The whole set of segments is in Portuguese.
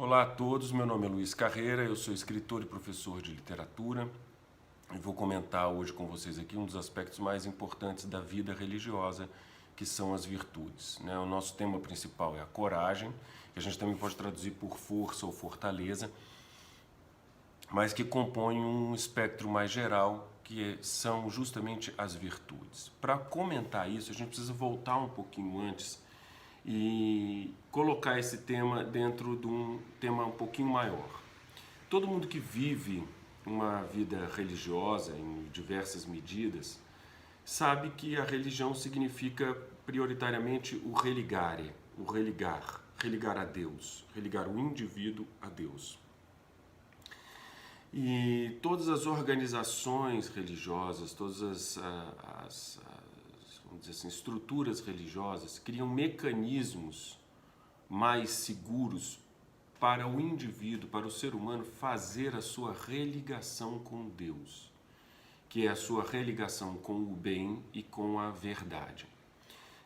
Olá a todos, meu nome é Luiz Carreira, eu sou escritor e professor de literatura e vou comentar hoje com vocês aqui um dos aspectos mais importantes da vida religiosa, que são as virtudes. O nosso tema principal é a coragem, que a gente também pode traduzir por força ou fortaleza, mas que compõe um espectro mais geral, que são justamente as virtudes. Para comentar isso, a gente precisa voltar um pouquinho antes e colocar esse tema dentro de um tema um pouquinho maior. Todo mundo que vive uma vida religiosa em diversas medidas sabe que a religião significa prioritariamente o religare, religar a Deus, religar o indivíduo a Deus. E todas as organizações religiosas, todas as vamos dizer assim, estruturas religiosas criam mecanismos mais seguros para o indivíduo, para o ser humano fazer a sua religação com Deus, que é a sua religação com o bem e com a verdade.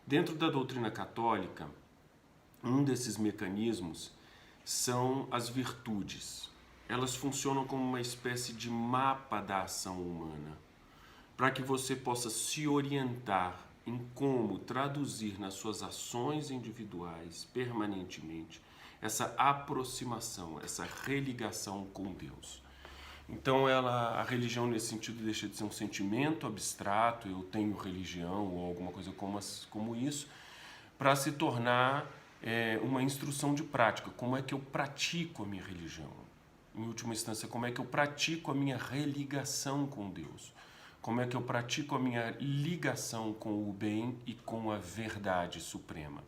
Dentro da doutrina católica, um desses mecanismos são as virtudes. Elas funcionam como uma espécie de mapa da ação humana, para que você possa se orientar em como traduzir nas suas ações individuais, permanentemente, essa aproximação, essa religação com Deus. Então a religião nesse sentido deixa de ser um sentimento abstrato, eu tenho religião ou alguma coisa como isso, para se tornar uma instrução de prática. Como é que eu pratico a minha religião? Em última instância, como é que eu pratico a minha religação com Deus? Como é que eu pratico a minha ligação com o bem e com a verdade suprema?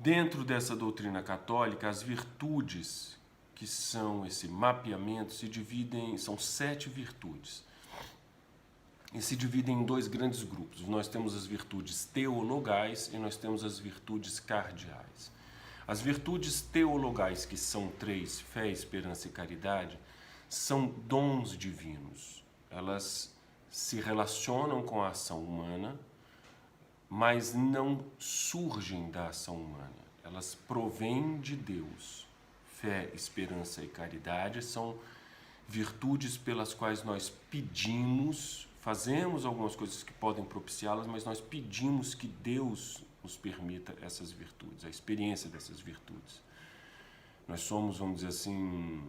Dentro dessa doutrina católica, as virtudes, que são esse mapeamento, se dividem, são 7 virtudes. E se dividem em 2 grandes grupos. Nós temos as virtudes teologais e nós temos as virtudes cardeais. As virtudes teologais, que são 3, fé, esperança e caridade, são dons divinos. Elas se relacionam com a ação humana, mas não surgem da ação humana. Elas provêm de Deus. Fé, esperança e caridade são virtudes pelas quais nós pedimos, fazemos algumas coisas que podem propiciá-las, mas nós pedimos que Deus nos permita essas virtudes, a experiência dessas virtudes. Nós somos, vamos dizer assim,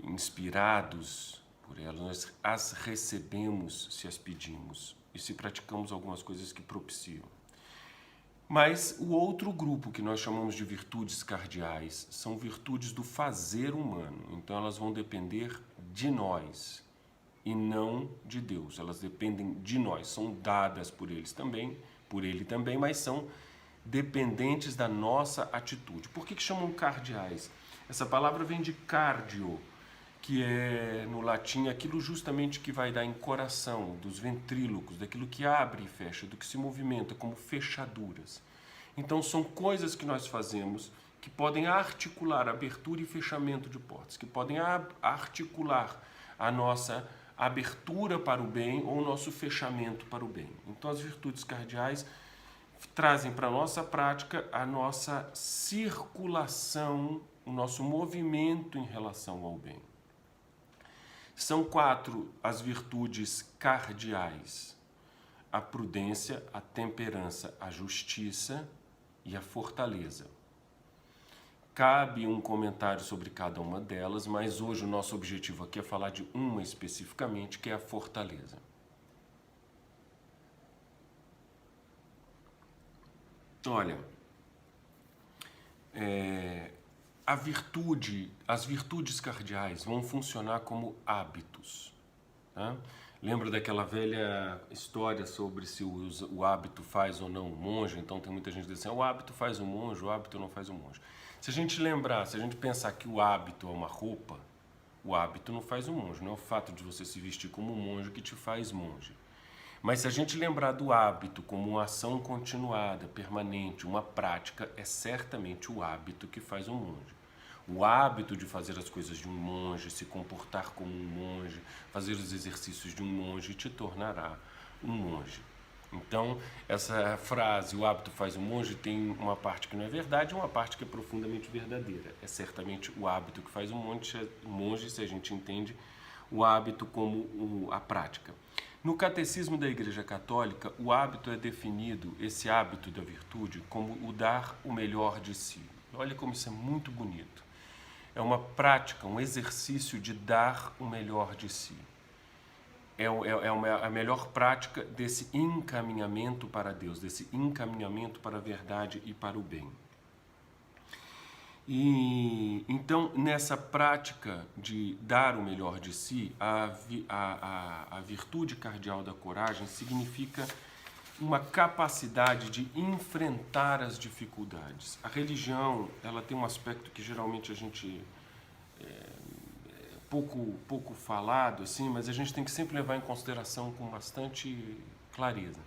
inspirados por elas, nós as recebemos se as pedimos e se praticamos algumas coisas que propiciam. Mas o outro grupo que nós chamamos de virtudes cardeais são virtudes do fazer humano. Então elas vão depender de nós e não de Deus. Elas dependem de nós, são dadas por ele também, mas são dependentes da nossa atitude. Por que chamam cardeais? Essa palavra vem de cardio, que é no latim aquilo justamente que vai dar em coração, dos ventrílocos, daquilo que abre e fecha, do que se movimenta, como fechaduras. Então são coisas que nós fazemos que podem articular abertura e fechamento de portas, que podem articular a nossa abertura para o bem ou o nosso fechamento para o bem. Então as virtudes cardeais trazem para a nossa prática a nossa circulação, o nosso movimento em relação ao bem. São 4 as virtudes cardeais: a prudência, a temperança, a justiça e a fortaleza. Cabe um comentário sobre cada uma delas, mas hoje o nosso objetivo aqui é falar de uma especificamente, que é a fortaleza. Olha, as virtudes cardeais vão funcionar como hábitos. Tá? Lembra daquela velha história sobre se o hábito faz ou não o monge? Então tem muita gente dizendo assim, o hábito faz o monge, o hábito não faz o monge. Se a gente lembrar, se a gente pensar que o hábito é uma roupa, o hábito não faz o monge, não é o fato de você se vestir como um monge que te faz monge. Mas se a gente lembrar do hábito como uma ação continuada, permanente, uma prática, é certamente o hábito que faz o monge. O hábito de fazer as coisas de um monge, se comportar como um monge, fazer os exercícios de um monge, te tornará um monge. Então, essa frase, o hábito faz o monge, tem uma parte que não é verdade e uma parte que é profundamente verdadeira. É certamente o hábito que faz o monge, se a gente entende o hábito como a prática. No Catecismo da Igreja Católica, o hábito é definido, esse hábito da virtude, como o dar o melhor de si. Olha como isso é muito bonito. É uma prática, um exercício de dar o melhor de si. A melhor prática desse encaminhamento para Deus, desse encaminhamento para a verdade e para o bem. E então, nessa prática de dar o melhor de si, a virtude cardeal da coragem significa uma capacidade de enfrentar as dificuldades. A religião, ela tem um aspecto que geralmente a gente pouco falado, assim, mas a gente tem que sempre levar em consideração com bastante clareza.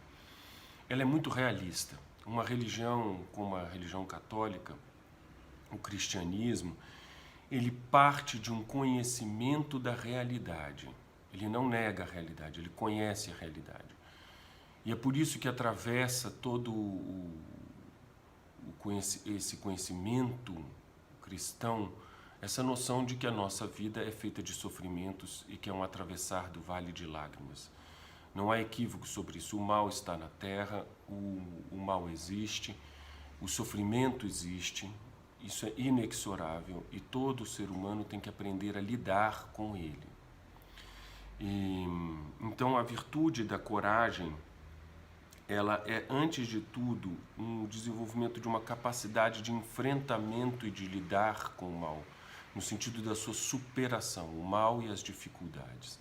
Ela é muito realista. Uma religião como a religião católica, o cristianismo, ele parte de um conhecimento da realidade. Ele não nega a realidade, ele conhece a realidade. E é por isso que atravessa todo esse conhecimento cristão, essa noção de que a nossa vida é feita de sofrimentos e que é um atravessar do vale de lágrimas. Não há equívoco sobre isso. O mal está na terra, o mal existe, o sofrimento existe, isso é inexorável e todo ser humano tem que aprender a lidar com ele. Então a virtude da coragem, ela é, antes de tudo, um desenvolvimento de uma capacidade de enfrentamento e de lidar com o mal, no sentido da sua superação, o mal e as dificuldades.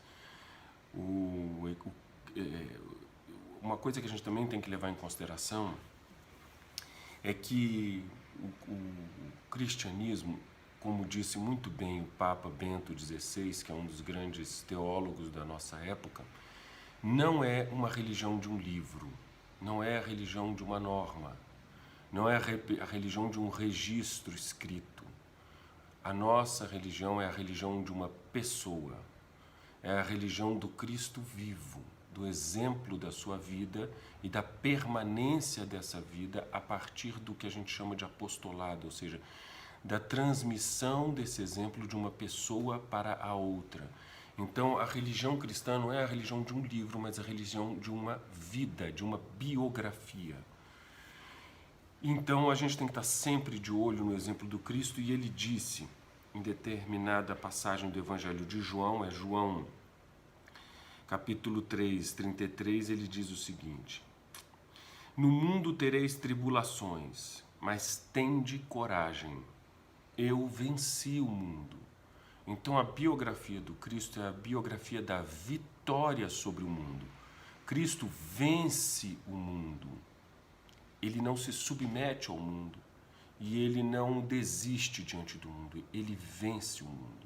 Uma coisa que a gente também tem que levar em consideração é que o cristianismo, como disse muito bem o Papa Bento XVI, que é um dos grandes teólogos da nossa época, não é uma religião de um livro, não é a religião de uma norma, não é a religião de um registro escrito. A nossa religião é a religião de uma pessoa, é a religião do Cristo vivo, do exemplo da sua vida e da permanência dessa vida a partir do que a gente chama de apostolado, ou seja, da transmissão desse exemplo de uma pessoa para a outra. Então, a religião cristã não é a religião de um livro, mas a religião de uma vida, de uma biografia. Então, a gente tem que estar sempre de olho no exemplo do Cristo, e ele disse, em determinada passagem do Evangelho de João, João, capítulo 3, 33, ele diz o seguinte: no mundo tereis tribulações, mas tende coragem, eu venci o mundo. Então, a biografia do Cristo é a biografia da vitória sobre o mundo. Cristo vence o mundo. Ele não se submete ao mundo e ele não desiste diante do mundo. Ele vence o mundo.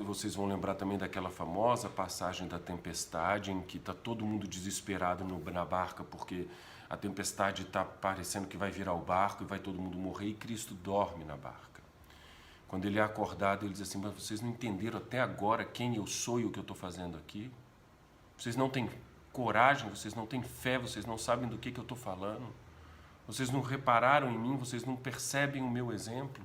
Vocês vão lembrar também daquela famosa passagem da tempestade em que está todo mundo desesperado na barca porque a tempestade está parecendo que vai virar o barco e vai todo mundo morrer, e Cristo dorme na barca. Quando ele é acordado, ele diz assim: mas vocês não entenderam até agora quem eu sou e o que eu estou fazendo aqui? Vocês não têm coragem, vocês não têm fé, vocês não sabem do que eu estou falando? Vocês não repararam em mim, vocês não percebem o meu exemplo?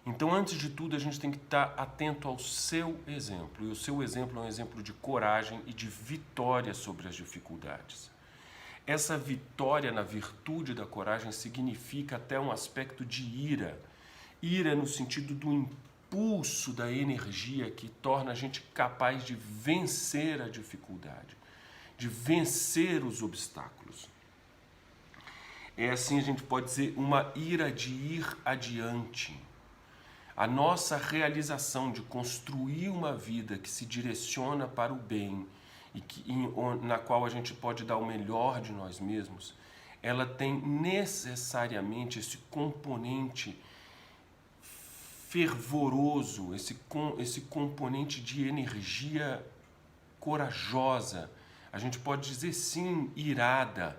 Então, antes de tudo, a gente tem que estar atento ao seu exemplo. E o seu exemplo é um exemplo de coragem e de vitória sobre as dificuldades. Essa vitória na virtude da coragem significa até um aspecto de ira. Ira no sentido do impulso, da energia que torna a gente capaz de vencer a dificuldade, de vencer os obstáculos. É assim, a gente pode dizer, uma ira de ir adiante. A nossa realização de construir uma vida que se direciona para o bem e na qual a gente pode dar o melhor de nós mesmos, ela tem necessariamente esse componente fervoroso, esse componente de energia corajosa. A gente pode dizer sim, irada.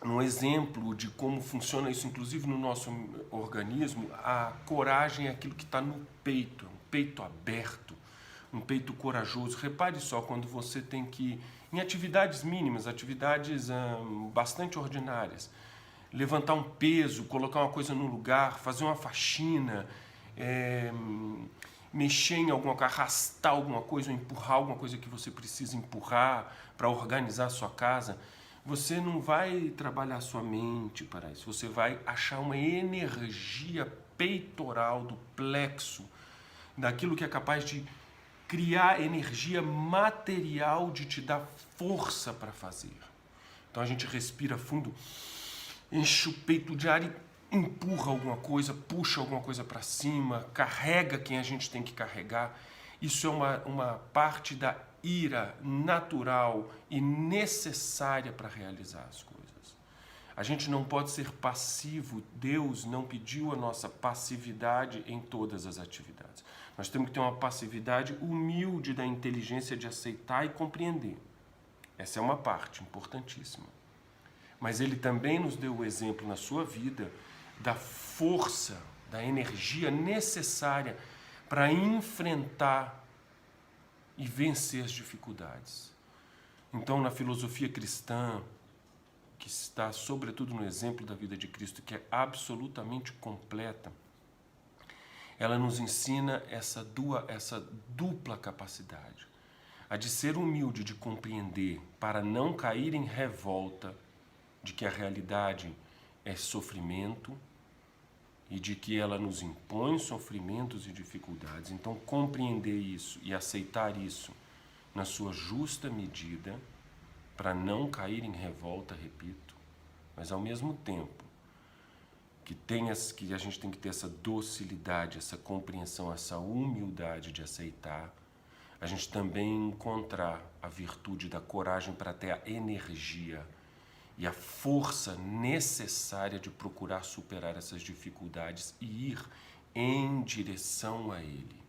Um exemplo de como funciona isso, inclusive no nosso organismo, a coragem é aquilo que está no peito, um peito aberto, um peito corajoso. Repare só quando você tem que, em atividades mínimas, atividades bastante ordinárias, levantar um peso, colocar uma coisa no lugar, fazer uma faxina, mexer em alguma coisa, arrastar alguma coisa, ou empurrar alguma coisa que você precisa empurrar para organizar a sua casa. Você não vai trabalhar sua mente para isso, você vai achar uma energia peitoral do plexo, daquilo que é capaz de criar energia material de te dar força para fazer. Então a gente respira fundo, enche o peito de ar e empurra alguma coisa, puxa alguma coisa para cima, carrega quem a gente tem que carregar. Isso é uma parte da ira natural e necessária para realizar as coisas. A gente não pode ser passivo. Deus não pediu a nossa passividade em todas as atividades. Nós temos que ter uma passividade humilde da inteligência de aceitar e compreender. Essa é uma parte importantíssima. Mas ele também nos deu o exemplo na sua vida da força, da energia necessária para enfrentar e vencer as dificuldades. Então, na filosofia cristã, que está sobretudo no exemplo da vida de Cristo, que é absolutamente completa, ela nos ensina essa dupla capacidade. A de ser humilde, de compreender, para não cair em revolta de que a realidade é sofrimento e de que ela nos impõe sofrimentos e dificuldades. Então, compreender isso e aceitar isso na sua justa medida, para não cair em revolta, repito, mas ao mesmo tempo que a gente tem que ter essa docilidade, essa compreensão, essa humildade de aceitar, a gente também encontrar a virtude da coragem para ter a energia e a força necessária de procurar superar essas dificuldades e ir em direção a Ele,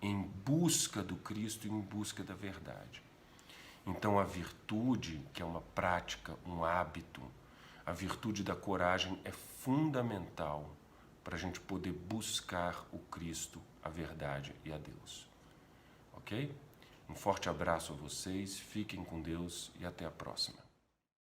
em busca do Cristo e em busca da verdade. Então a virtude, que é uma prática, um hábito, a virtude da coragem é fundamental para a gente poder buscar o Cristo, a verdade e a Deus. Ok? Um forte abraço a vocês, fiquem com Deus e até a próxima.